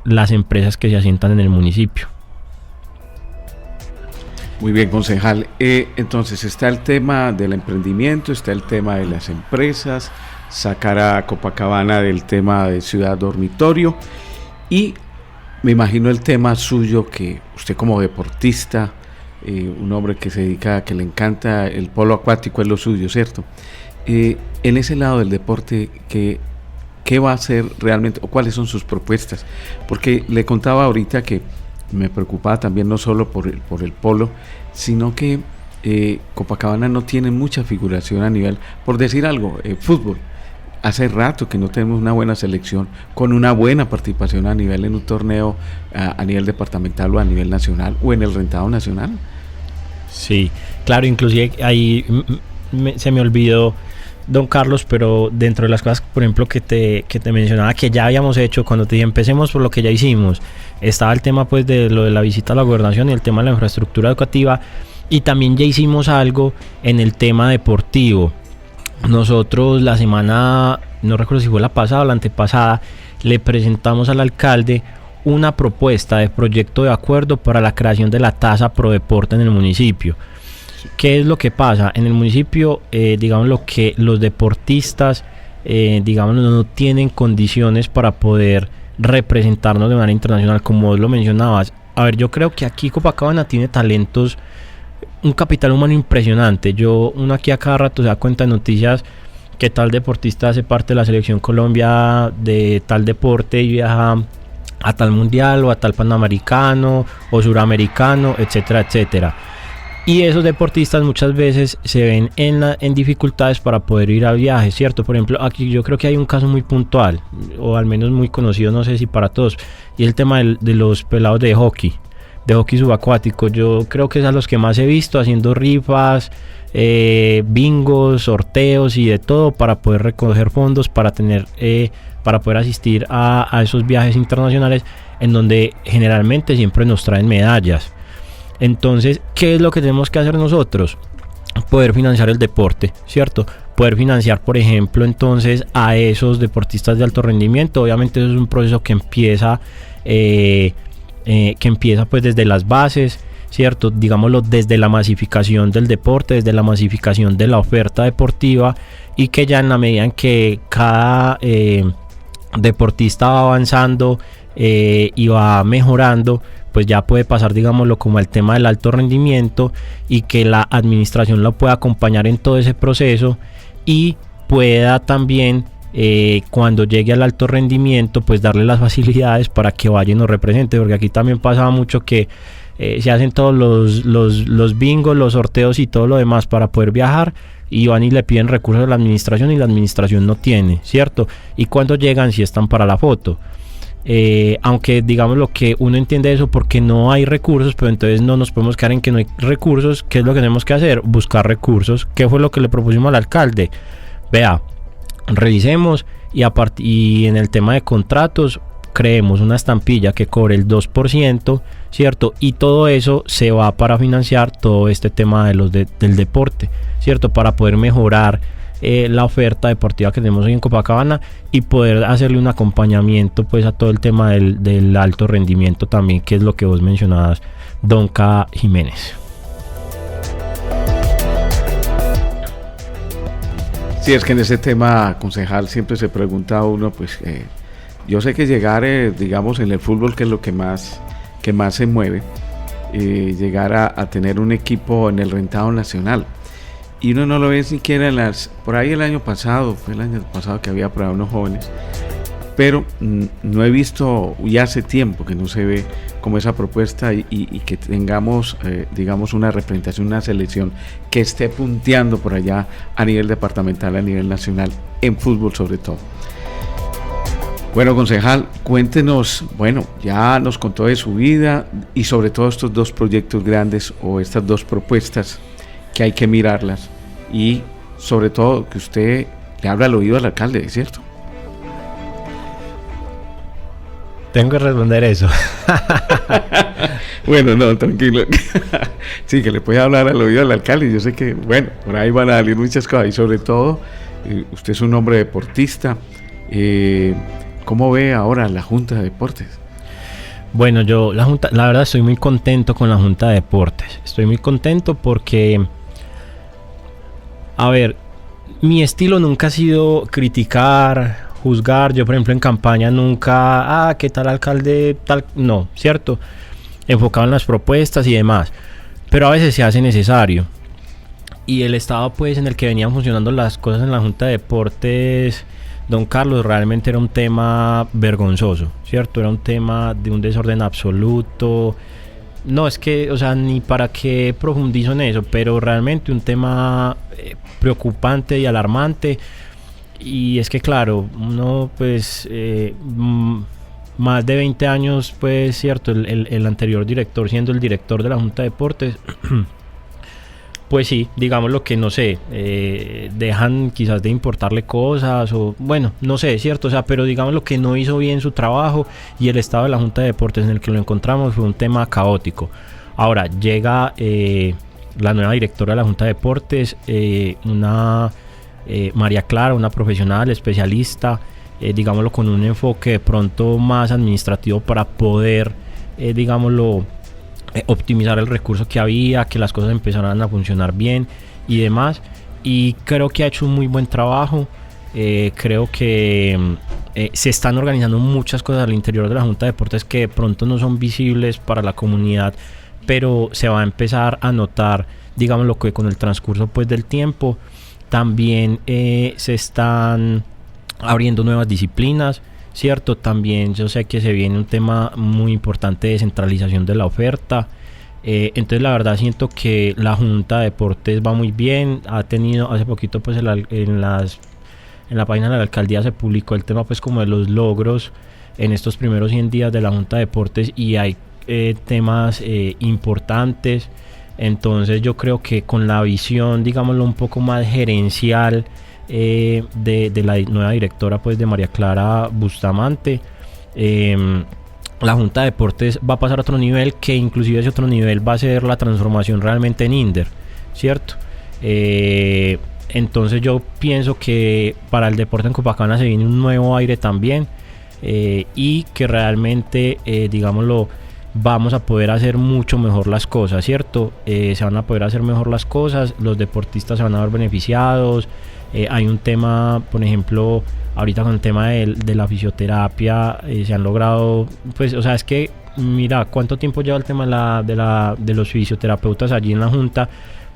las empresas que se asientan en el municipio. Muy bien, concejal. Entonces está el tema del emprendimiento, está el tema de las empresas, sacar a Copacabana del tema de ciudad dormitorio, y me imagino el tema suyo, que usted como deportista, un hombre que se dedica, que le encanta el polo acuático, es lo suyo, ¿cierto? En ese lado del deporte, ¿qué va a hacer realmente, o cuáles son sus propuestas? Porque le contaba ahorita que me preocupaba también no solo por el polo, sino que Copacabana no tiene mucha figuración a nivel, por decir algo, fútbol. Hace rato que no tenemos una buena selección con una buena participación a nivel en un torneo a nivel departamental o a nivel nacional o en el rentado nacional. Sí, claro, inclusive ahí se me olvidó, don Carlos, pero dentro de las cosas, por ejemplo, que te mencionaba que ya habíamos hecho, cuando te dije empecemos por lo que ya hicimos, estaba el tema pues de lo de la visita a la gobernación y el tema de la infraestructura educativa, y también ya hicimos algo en el tema deportivo. Nosotros la semana, no recuerdo si fue la pasada o la antepasada, le presentamos al alcalde una propuesta de proyecto de acuerdo para la creación de la tasa pro deporte en el municipio. ¿Qué es lo que pasa? En el municipio, digamos lo que los deportistas, digamos, no tienen condiciones para poder representarnos de manera internacional, como vos lo mencionabas. A ver, yo creo que aquí Copacabana tiene talentos, un capital humano impresionante. Uno aquí a cada rato se da cuenta de noticias que tal deportista hace parte de la selección Colombia de tal deporte y viaja a tal mundial o a tal panamericano o suramericano, etcétera, etcétera. Y esos deportistas muchas veces se ven en dificultades para poder ir a viajes, ¿cierto? Por ejemplo, aquí yo creo que hay un caso muy puntual, o al menos muy conocido, no sé si para todos, y el tema de los pelados de hockey subacuático. Yo creo que es a los que más he visto haciendo rifas, bingos, sorteos y de todo para poder recoger fondos para poder asistir a esos viajes internacionales, en donde generalmente siempre nos traen medallas. Entonces, ¿qué es lo que tenemos que hacer nosotros? poder financiar el deporte, ¿cierto? Poder financiar, por ejemplo, entonces a esos deportistas de alto rendimiento. Obviamente eso es un proceso que empieza pues desde las bases, ¿cierto? Digámoslo, desde la masificación del deporte, desde la masificación de la oferta deportiva, y que ya en la medida en que cada deportista va avanzando y va mejorando, pues ya puede pasar, digámoslo, como el tema del alto rendimiento, y que la administración lo pueda acompañar en todo ese proceso y pueda también cuando llegue al alto rendimiento pues darle las facilidades para que vaya y nos represente, porque aquí también pasaba mucho que se hacen todos los bingos, los sorteos y todo lo demás para poder viajar, y van y le piden recursos a la administración y la administración no tiene, ¿cierto? Y cuando llegan sí están para la foto. Aunque digamos lo que uno entiende eso porque no hay recursos, pero entonces no nos podemos quedar en que no hay recursos. ¿Qué es lo que tenemos que hacer? Buscar recursos. ¿Qué fue lo que le propusimos al alcalde? Vea, revisemos y en el tema de contratos creemos una estampilla que cobre el 2%, ¿cierto? Y todo eso se va para financiar todo este tema de del deporte, ¿cierto? Para poder mejorar la oferta deportiva que tenemos hoy en Copacabana y poder hacerle un acompañamiento pues a todo el tema del alto rendimiento también, que es lo que vos mencionabas, Donca Jiménez. Sí, es que en ese tema, concejal, siempre se pregunta a uno, pues yo sé que llegar, digamos, en el fútbol, que es lo que más se mueve, llegar a tener un equipo en el rentado nacional, y uno no lo ve siquiera por ahí fue el año pasado que había por ahí unos jóvenes, pero no he visto, ya hace tiempo que no se ve como esa propuesta y que tengamos, digamos, una representación, una selección que esté punteando por allá a nivel departamental, a nivel nacional, en fútbol sobre todo. Bueno, concejal, cuéntenos, bueno, ya nos contó de su vida y sobre todo estos dos proyectos grandes o estas dos propuestas que hay que mirarlas, y sobre todo que usted le habla al oído al alcalde, ¿es cierto? Tengo que responder eso. Bueno, no, tranquilo. Sí, que le puede hablar al oído al alcalde. Yo sé que, bueno, por ahí van a salir muchas cosas, y sobre todo, usted es un hombre deportista. ¿Cómo ve ahora la Junta de Deportes? Bueno, la verdad estoy muy contento con la Junta de Deportes. Estoy muy contento porque, a ver, mi estilo nunca ha sido criticar, juzgar. Yo, por ejemplo, en campaña nunca, ¿qué tal alcalde? Tal, no, ¿cierto? Enfocado en las propuestas y demás. Pero a veces se hace necesario. Y el estado, pues, en el que venían funcionando las cosas en la Junta de Deportes, don Carlos, realmente era un tema vergonzoso, ¿cierto? Era un tema de un desorden absoluto. No, es que, o sea, ni para qué profundizo en eso, pero realmente un tema preocupante y alarmante. Y es que, claro, uno, pues, más de 20 años, pues, cierto, el anterior director siendo el director de la Junta de Deportes, pues sí, digamos lo que, no sé, dejan quizás de importarle cosas, o bueno, no sé, cierto, o sea, pero digamos lo que no hizo bien su trabajo, y el estado de la Junta de Deportes en el que lo encontramos fue un tema caótico. Ahora llega la nueva directora de la Junta de Deportes, María Clara, una profesional especialista, digámoslo, con un enfoque de pronto más administrativo para poder, digámoslo, optimizar el recurso que había, que las cosas empezaran a funcionar bien y demás. Y creo que ha hecho un muy buen trabajo. Creo que se están organizando muchas cosas al interior de la Junta de Deportes que de pronto no son visibles para la comunidad, pero se va a empezar a notar, digámoslo, que con el transcurso, pues, del tiempo. También se están abriendo nuevas disciplinas, ¿cierto? También yo sé que se viene un tema muy importante de descentralización de la oferta. Entonces la verdad siento que la Junta de Deportes va muy bien. Ha tenido hace poquito, pues, en la página de la alcaldía se publicó el tema, pues, como de los logros en estos primeros 100 días de la Junta de Deportes, y hay temas importantes. Entonces yo creo que con la visión, digámoslo, un poco más gerencial de la nueva directora, pues, de María Clara Bustamante, la Junta de Deportes va a pasar a otro nivel, que inclusive ese otro nivel va a ser la transformación realmente en INDER, ¿cierto? Entonces yo pienso que para el deporte en Copacabana se viene un nuevo aire también, y que realmente, digámoslo, vamos a poder hacer mucho mejor las cosas, ¿cierto? Se van a poder hacer mejor las cosas, los deportistas se van a ver beneficiados. Hay un tema, por ejemplo, ahorita con el tema de la fisioterapia, se han logrado, pues, o sea, es que mira cuánto tiempo lleva el tema de los fisioterapeutas allí en la Junta,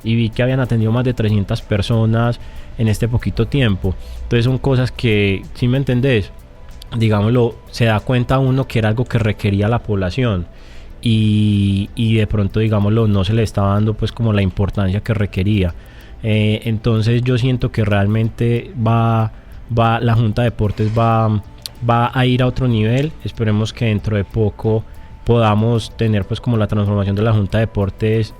y vi que habían atendido más de 300 personas en este poquito tiempo. Entonces son cosas que, si me entendés, digámoslo, se da cuenta uno que era algo que requería la población, y de pronto, digámoslo, no se le estaba dando pues como la importancia que requería. Entonces yo siento que realmente la Junta de Deportes va a ir a otro nivel. Esperemos que dentro de poco podamos tener pues como la transformación de la Junta de Deportes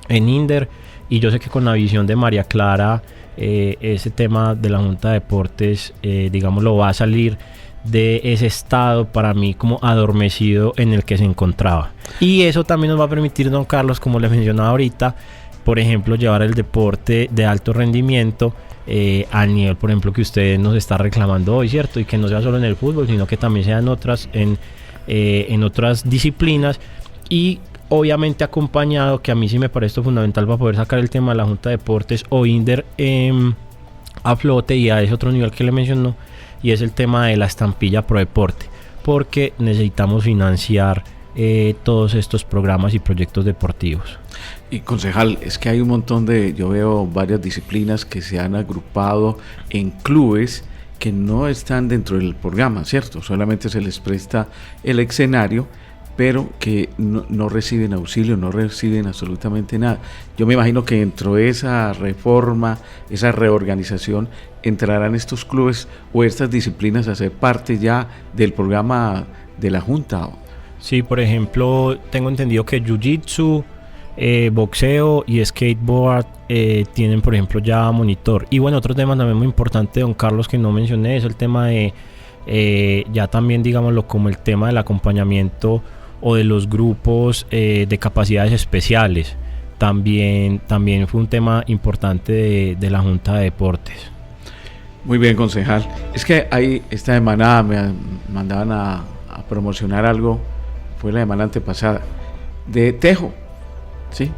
en Inder, y yo sé que con la visión de María Clara, ese tema de la Junta de Deportes, digámoslo, va a salir de ese estado para mí como adormecido en el que se encontraba, y eso también nos va a permitir, don Carlos, como le mencionaba ahorita, por ejemplo, llevar el deporte de alto rendimiento al nivel, por ejemplo, que usted nos está reclamando hoy, ¿cierto? Y que no sea solo en el fútbol, sino que también sea en otras disciplinas, y obviamente acompañado, que a mí sí me parece fundamental para poder sacar el tema de la Junta de Deportes o Inder a flote y a ese otro nivel que le mencionó, y es el tema de la estampilla Prodeporte, porque necesitamos financiar todos estos programas y proyectos deportivos. Y concejal, es que hay un montón yo veo varias disciplinas que se han agrupado en clubes que no están dentro del programa, ¿cierto? Solamente se les presta el escenario, pero que no reciben auxilio, no reciben absolutamente nada. Yo me imagino que dentro de esa reforma, esa reorganización, entrarán estos clubes o estas disciplinas a ser parte ya del programa de la Junta. Sí, por ejemplo, tengo entendido que Jiu-Jitsu, boxeo y skateboard tienen, por ejemplo, ya monitor. Y bueno, otro tema también muy importante, don Carlos, que no mencioné, es el tema de ya también, digámoslo, como el tema del acompañamiento o de los grupos de capacidades especiales. También fue un tema importante de la Junta de Deportes. Muy bien, concejal. Es que ahí esta semana me mandaban a promocionar algo, fue la semana antepasada, de tejo, ¿sí?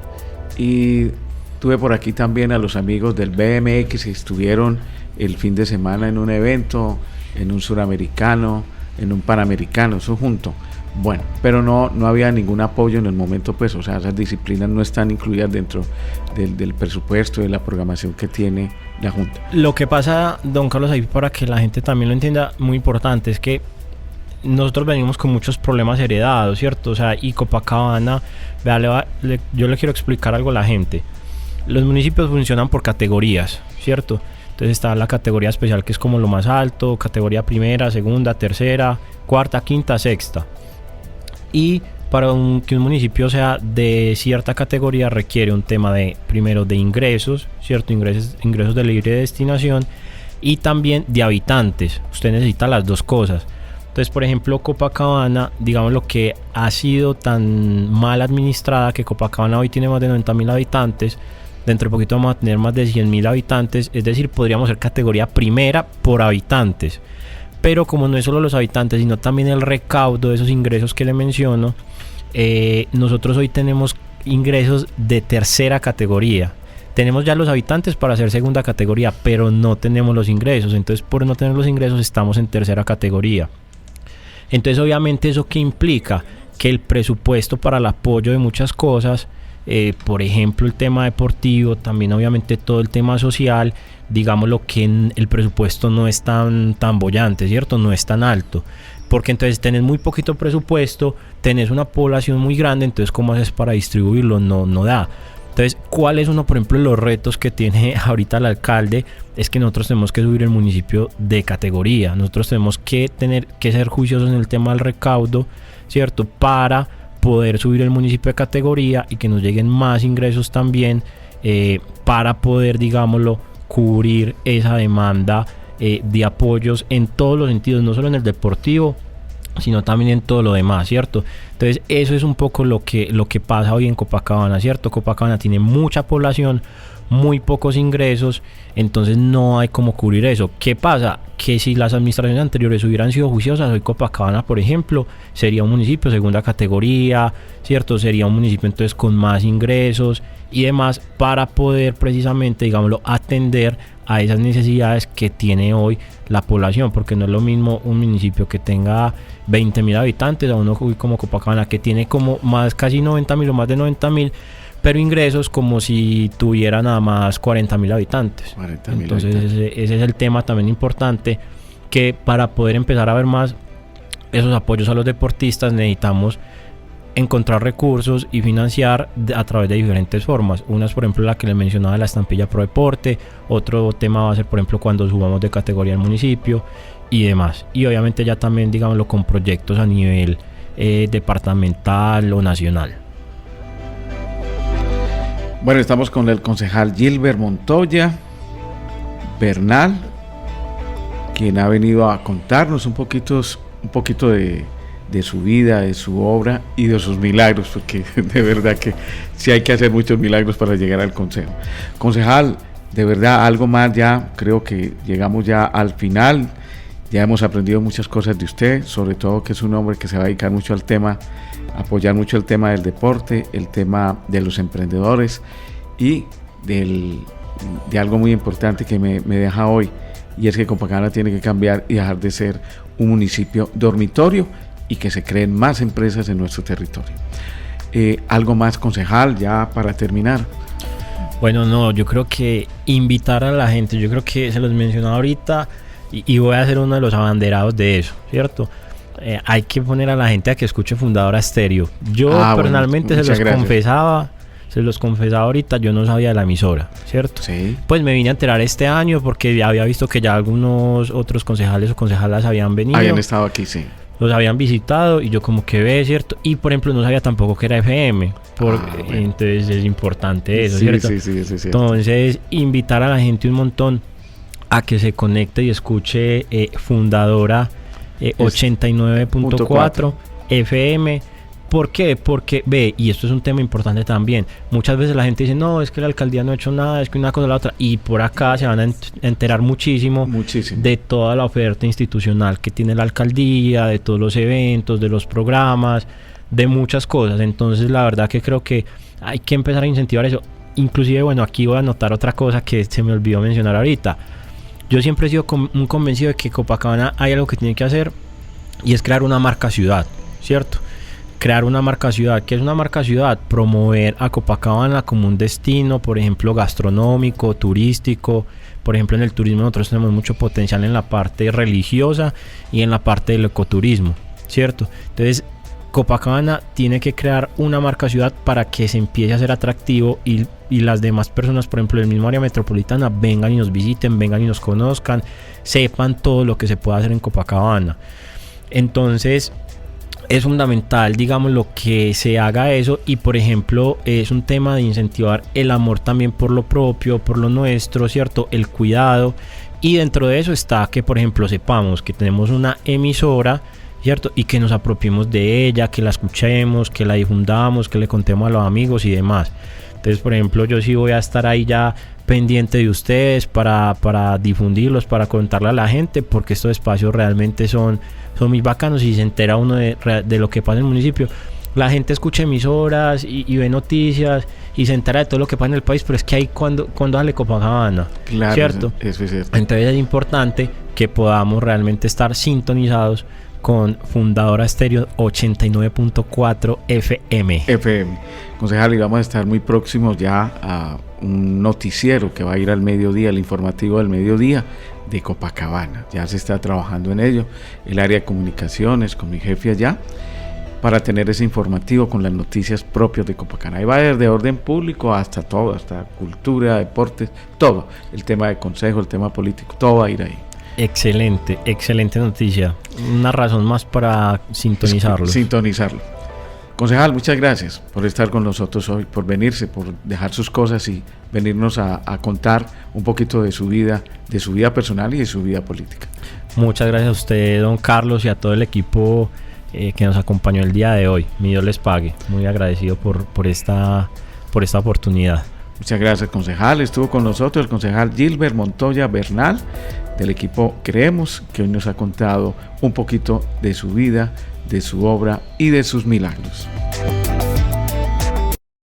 Y tuve por aquí también a los amigos del BMX que estuvieron el fin de semana en un evento, en un suramericano, en un panamericano, eso junto. Bueno, pero no había ningún apoyo en el momento, pues, o sea, esas disciplinas no están incluidas dentro del presupuesto, de la programación que tiene la Junta. Lo que pasa, don Carlos, ahí para que la gente también lo entienda, muy importante, es que nosotros venimos con muchos problemas heredados, ¿cierto? O sea, y Copacabana, yo le quiero explicar algo a la gente. Los municipios funcionan por categorías, ¿cierto? Entonces está la categoría especial, que es como lo más alto, categoría primera, segunda, tercera, cuarta, quinta, sexta. Y para que un municipio sea de cierta categoría requiere un tema primero de ingresos, ¿cierto? Ingresos de libre destinación, y también de habitantes. Usted necesita las dos cosas. Entonces, por ejemplo, Copacabana, digamos, lo que ha sido tan mal administrada, que Copacabana hoy tiene más de 90.000 habitantes, dentro de poquito vamos a tener más de 100.000 habitantes, es decir, podríamos ser categoría primera por habitantes. Pero como no es solo los habitantes, sino también el recaudo de esos ingresos que le menciono, nosotros hoy tenemos ingresos de tercera categoría. Tenemos ya los habitantes para hacer segunda categoría, pero no tenemos los ingresos. Entonces, por no tener los ingresos, estamos en tercera categoría. Entonces, obviamente, ¿eso qué implica? Que el presupuesto para el apoyo de muchas cosas, por ejemplo, el tema deportivo, también obviamente todo el tema social, digámoslo, que el presupuesto no es tan bollante, ¿cierto? No es tan alto. Porque entonces tenés muy poquito presupuesto, tenés una población muy grande, entonces ¿cómo haces para distribuirlo? No da. Entonces, ¿cuál es uno, por ejemplo, de los retos que tiene ahorita el alcalde? Es que nosotros tenemos que subir el municipio de categoría. Nosotros tenemos que ser juiciosos en el tema del recaudo, ¿cierto? Para poder subir el municipio de categoría y que nos lleguen más ingresos también, para poder, digámoslo, cubrir esa demanda de apoyos en todos los sentidos, no solo en el deportivo, sino también en todo lo demás, ¿cierto? Entonces eso es un poco lo que pasa hoy en Copacabana, ¿cierto? Copacabana tiene mucha población, muy pocos ingresos, entonces no hay cómo cubrir eso. ¿Qué pasa? Que si las administraciones anteriores hubieran sido juiciosas, hoy Copacabana, por ejemplo, sería un municipio segunda categoría, ¿cierto? Sería un municipio entonces con más ingresos y demás para poder precisamente, digámoslo, atender a esas necesidades que tiene hoy la población, porque no es lo mismo un municipio que tenga 20.000 habitantes a uno como Copacabana que tiene como casi 90.000 o más de 90.000, pero ingresos como si tuviera nada más 40.000 habitantes. 40.000 Entonces habitantes. Ese es el tema también importante, que para poder empezar a ver más esos apoyos a los deportistas necesitamos encontrar recursos y financiar a través de diferentes formas. Una es, por ejemplo, la que les mencionaba de la estampilla Pro Deporte. Otro tema va a ser, por ejemplo, cuando subamos de categoría al municipio y demás. Y obviamente ya también, digámoslo, con proyectos a nivel departamental o nacional. Bueno, estamos con el concejal Gilbert Montoya Bernal, quien ha venido a contarnos un poquito de su vida, de su obra y de sus milagros, porque de verdad que sí hay que hacer muchos milagros para llegar al consejo. Concejal, de verdad, algo más, ya creo que llegamos ya al final, ya hemos aprendido muchas cosas de usted, sobre todo que es un hombre que se va a dedicar mucho al tema, apoyar mucho el tema del deporte, el tema de los emprendedores y de algo muy importante que me deja hoy, y es que Copacabana tiene que cambiar y dejar de ser un municipio dormitorio y que se creen más empresas en nuestro territorio. Algo más, concejal, ya para terminar. Bueno, no, yo creo que invitar a la gente, yo creo que se los mencionaba ahorita y voy a ser uno de los abanderados de eso, ¿cierto? Hay que poner a la gente a que escuche Fundadora Estéreo. Yo personalmente se los confesaba ahorita, yo no sabía de la emisora, ¿cierto? Sí. Pues me vine a enterar este año porque había visto que ya algunos otros concejales o concejalas habían venido. Habían estado aquí, sí. Los habían visitado y yo como que ve, ¿cierto? Y por ejemplo no sabía tampoco que era FM, bueno. Entonces es importante eso, ¿cierto? Sí, eso es cierto. Entonces invitar a la gente un montón a que se conecte y escuche Fundadora 89.4 FM. ¿Por qué? Porque, y esto es un tema importante también, muchas veces la gente dice, no, es que la alcaldía no ha hecho nada, es que una cosa o la otra, y por acá se van a enterar muchísimo de toda la oferta institucional que tiene la alcaldía, de todos los eventos, de los programas, de muchas cosas. Entonces la verdad que creo que hay que empezar a incentivar eso. Inclusive, bueno, aquí voy a anotar otra cosa que se me olvidó mencionar ahorita. Yo siempre he sido un convencido de que Copacabana hay algo que tiene que hacer, y es crear una marca ciudad, ¿cierto? Crear una marca ciudad. ¿Qué es una marca ciudad? Promover a Copacabana como un destino, por ejemplo, gastronómico, turístico. Por ejemplo, en el turismo nosotros tenemos mucho potencial en la parte religiosa y en la parte del ecoturismo, ¿cierto? Entonces, Copacabana tiene que crear una marca ciudad para que se empiece a ser atractivo y las demás personas, por ejemplo, del mismo área metropolitana, vengan y nos visiten, vengan y nos conozcan, sepan todo lo que se puede hacer en Copacabana. Entonces, es fundamental, digamos, lo que se haga eso, y por ejemplo es un tema de incentivar el amor también por lo propio, por lo nuestro, ¿cierto? El cuidado, y dentro de eso está que, por ejemplo, sepamos que tenemos una emisora, ¿cierto? Y que nos apropiemos de ella, que la escuchemos, que la difundamos, que le contemos a los amigos y demás. Entonces, por ejemplo, yo sí voy a estar ahí ya pendiente de ustedes para difundirlos, para contarle a la gente, porque estos espacios realmente son muy bacanos y se entera uno de lo que pasa en el municipio. La gente escucha emisoras y ve noticias y se entera de todo lo que pasa en el país, pero es que ahí cuando sale Copacabana, claro, ¿cierto? Eso es cierto. Entonces es importante que podamos realmente estar sintonizados con Fundadora Estéreo 89.4 FM. Concejal, y vamos a estar muy próximos ya a un noticiero que va a ir al mediodía, el informativo del mediodía de Copacabana. Ya se está trabajando en ello, el área de comunicaciones con mi jefe allá, para tener ese informativo con las noticias propias de Copacabana. Ahí va a ir de orden público hasta todo, hasta cultura, deportes, todo. El tema de consejo, el tema político, todo va a ir ahí. Excelente noticia. Una razón más para sintonizarlo. Concejal, muchas gracias por estar con nosotros hoy, por venirse, por dejar sus cosas y venirnos a contar un poquito de su vida personal y de su vida política. Muchas gracias a usted, don Carlos, y a todo el equipo que nos acompañó el día de hoy. Mi Dios les pague. Muy agradecido por esta oportunidad. Muchas gracias, concejal. Estuvo con nosotros el concejal Gilbert Montoya Bernal del equipo Creemos, que hoy nos ha contado un poquito de su vida, de su obra y de sus milagros.